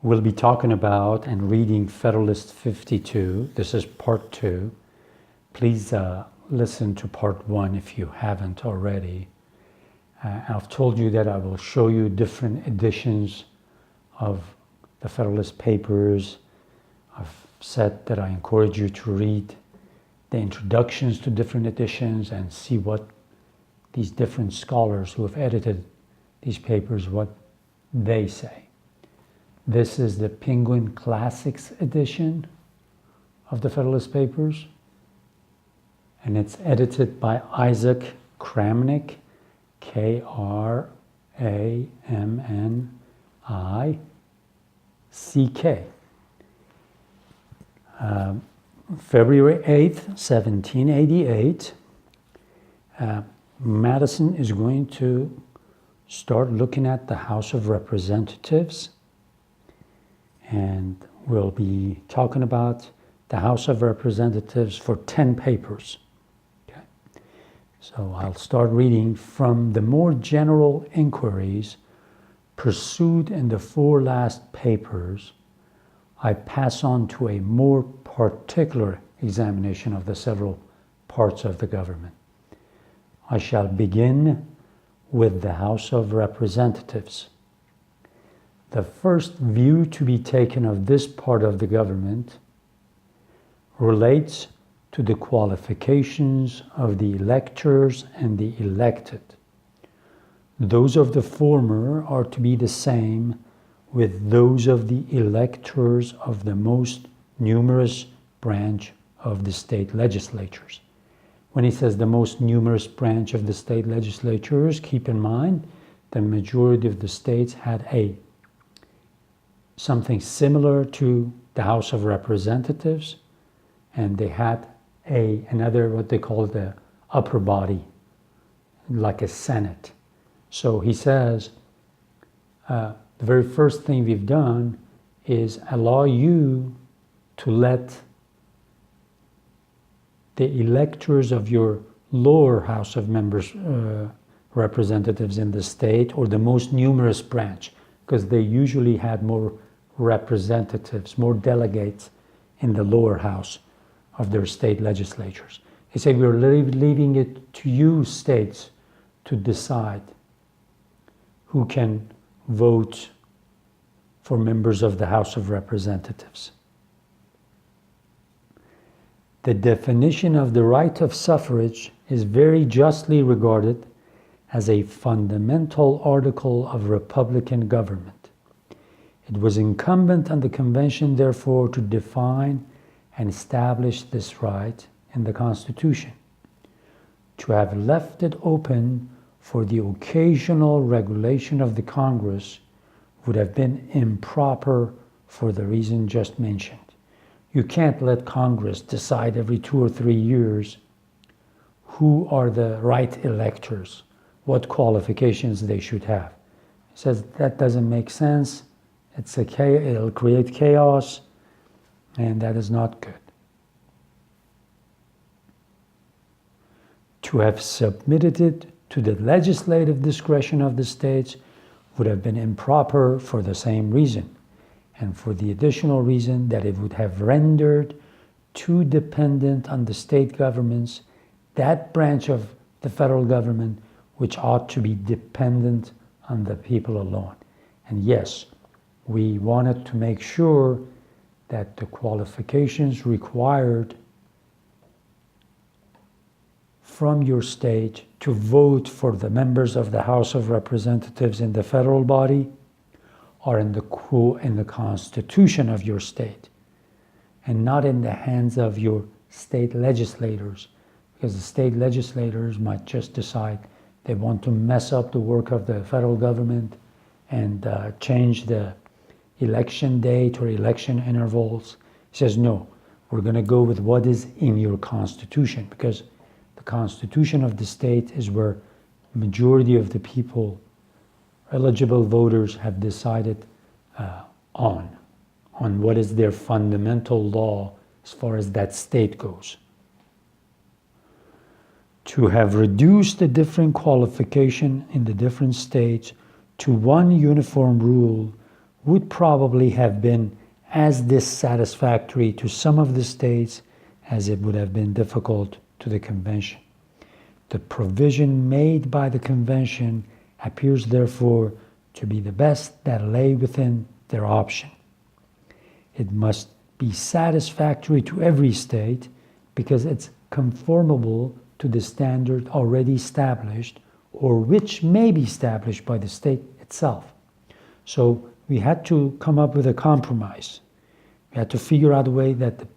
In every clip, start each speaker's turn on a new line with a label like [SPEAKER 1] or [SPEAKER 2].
[SPEAKER 1] We'll be talking about and reading Federalist 52. This is part 2. Please listen to part 1 if you haven't already. I've told you that I will show you different editions of the Federalist Papers. I've said that I encourage you to read the introductions to different editions and see what these different scholars who have edited these papers, what they say. This is the Penguin Classics edition of the Federalist Papers, and it's edited by Isaac Kramnik, Kramnick. February 8th, 1788, Madison is going to start looking at the House of Representatives, and we'll be talking about the House of Representatives for 10 papers. Okay. So I'll start reading from the more general inquiries pursued in the 4 last papers. I pass on to a more particular examination of the several parts of the government. I shall begin with the House of Representatives. The first view to be taken of this part of the government relates to the qualifications of the electors and the elected. Those of the former are to be the same with those of the electors of the most numerous branch of the state legislatures. When he says the most numerous branch of the state legislatures, keep in mind the majority of the states had something similar to the House of Representatives, and they had another, what they call the upper body, like a Senate. So he says, the very first thing we've done is allow you to let the electors of your lower house of members, representatives in the state, or the most numerous branch, because they usually had more representatives, more delegates in the lower house of their state legislatures. He said, we're leaving it to you states to decide who can vote for members of the House of Representatives. The definition of the right of suffrage is very justly regarded as a fundamental article of Republican government. It was incumbent on the Convention, therefore, to define and establish this right in the Constitution. To have left it open for the occasional regulation of the Congress would have been improper for the reason just mentioned. You can't let Congress decide every 2 or 3 years who are the right electors, what qualifications they should have. He says that doesn't make sense. It'll create chaos, and that is not good. To have submitted it to the legislative discretion of the states would have been improper for the same reason, and for the additional reason that it would have rendered too dependent on the state governments that branch of the federal government which ought to be dependent on the people alone. And yes, we wanted to make sure that the qualifications required from your state to vote for the members of the House of Representatives in the federal body are in the Constitution of your state, and not in the hands of your state legislators, because the state legislators might just decide they want to mess up the work of the federal government and change the election date or election intervals. He says, no, we're going to go with what is in your Constitution, because the Constitution of the state is where the majority of the people, eligible voters, have decided on what is their fundamental law as far as that state goes. To have reduced the different qualification in the different states to one uniform rule would probably have been as dissatisfactory to some of the states as it would have been difficult to the convention. The provision made by the convention appears therefore to be the best that lay within their option. It must be satisfactory to every state because it's conformable to the standard already established or which may be established by the state itself. So we had to come up with a compromise. We had to figure out a way that the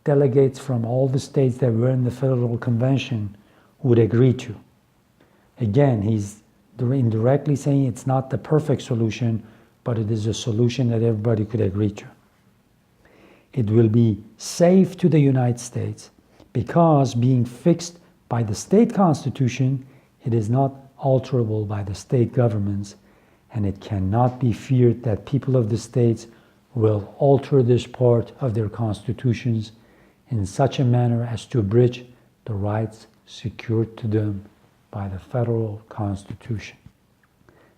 [SPEAKER 1] delegates from all the states that were in the Federal Convention would agree to. Again, he's indirectly saying it's not the perfect solution, but it is a solution that everybody could agree to. It will be safe to the United States because being fixed by the state constitution, it is not alterable by the state governments, and it cannot be feared that people of the states will alter this part of their constitutions in such a manner as to abridge the rights secured to them by the federal constitution.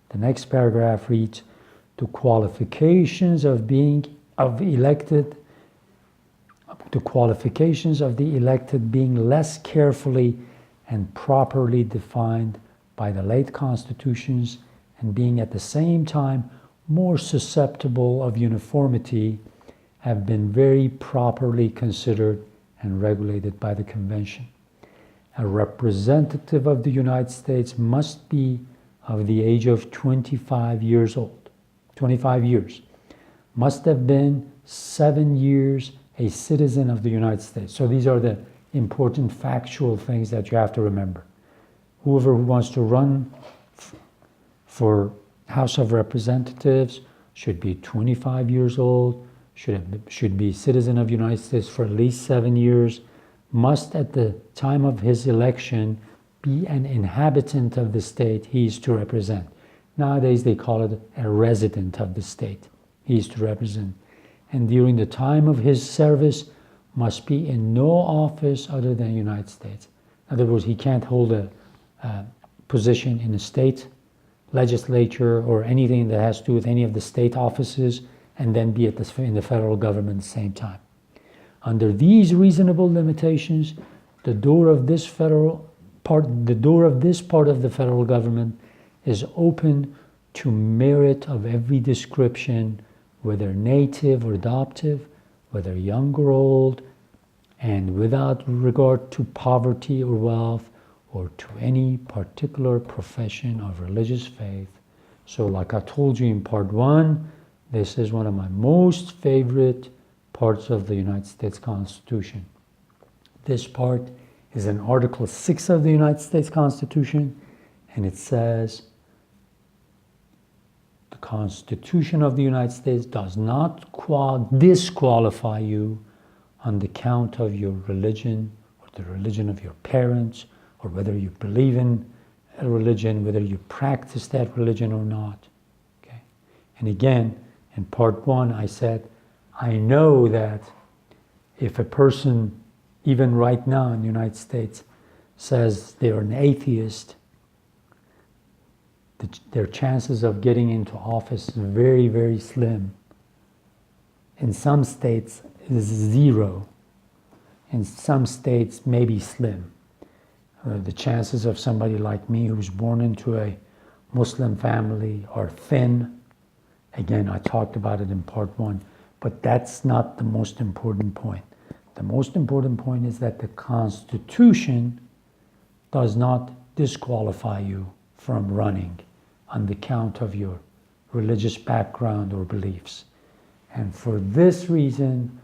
[SPEAKER 1] The next paragraph reads, the qualifications of the elected being less carefully and properly defined by the late constitutions and being at the same time more susceptible of uniformity have been very properly considered and regulated by the convention. A representative of the United States must be of the age of 25 years old, 25 years, must have been 7 years a citizen of the United States. So these are the important factual things that you have to remember. Whoever who wants to run for House of Representatives should be 25 years old, should be citizen of the United States for at least 7 years, must at the time of his election be an inhabitant of the state he is to represent. Nowadays they call it a resident of the state he is to represent. And during the time of his service must be in no office other than the United States. In other words, he can't hold a position in a state legislature or anything that has to do with any of the state offices and then be in the federal government at the same time. Under these reasonable limitations, the door of this part of the federal government is open to merit of every description, whether native or adoptive, whether young or old, and without regard to poverty or wealth, or to any particular profession of religious faith. So like I told you in part 1, this is one of my most favorite parts of the United States Constitution. This part is in Article 6 of the United States Constitution, and it says, the Constitution of the United States does not disqualify you on the count of your religion or the religion of your parents, or whether you believe in a religion, whether you practice that religion or not. Okay? And again, in part 1, I said, I know that if a person, even right now in the United States, says they're an atheist, their chances of getting into office is very, very slim. In some states, it is 0. In some states, maybe slim. The chances of somebody like me who's born into a Muslim family are thin. Again, I talked about it in part 1, but that's not the most important point. The most important point is that the Constitution does not disqualify you from running on the count of your religious background or beliefs. And for this reason,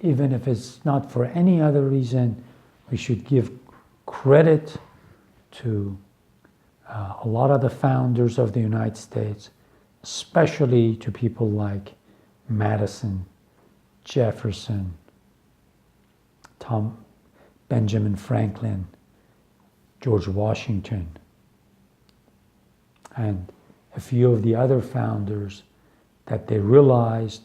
[SPEAKER 1] even if it's not for any other reason, we should give credit to a lot of the founders of the United States, especially to people like Madison, Jefferson, Benjamin Franklin, George Washington, and a few of the other founders, that they realized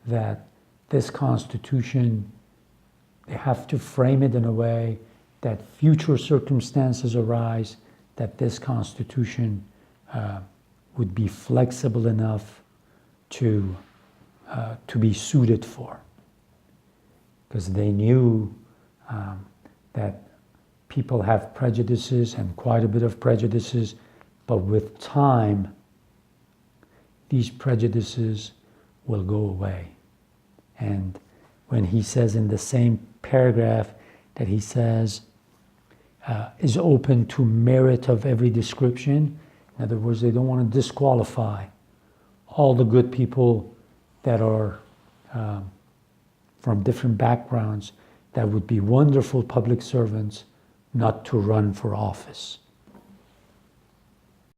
[SPEAKER 1] that this Constitution, they have to frame it in a way that future circumstances arise, that this Constitution would be flexible enough to be suited for, because they knew that people have prejudices and quite a bit of prejudices, but with time, these prejudices will go away. And when he says in the same paragraph that he says, is open to merit of every description, in other words, they don't want to disqualify all the good people that are from different backgrounds that would be wonderful public servants not to run for office.